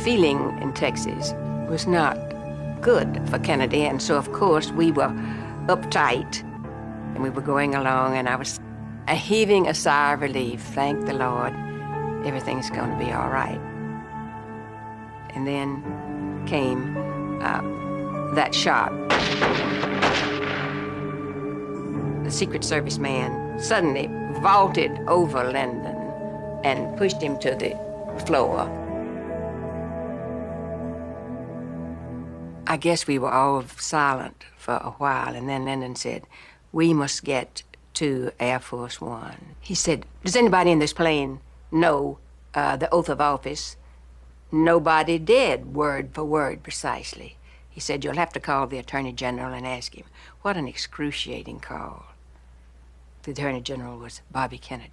feeling in Texas was not good for Kennedy, and so of course we were uptight, and we were going along, and I was heaving a sigh of relief. Thank the Lord, everything's going to be all right. And then came that shot. The Secret Service man suddenly vaulted over Lyndon and pushed him to the floor. I guess we were all silent for a while, and then Lyndon said, "We must get to Air Force One." He said, "Does anybody in this plane know the oath of office?" Nobody did, word for word, precisely. He said, "You'll have to call the Attorney General and ask him." What an excruciating call. The Attorney General was Bobby Kennedy.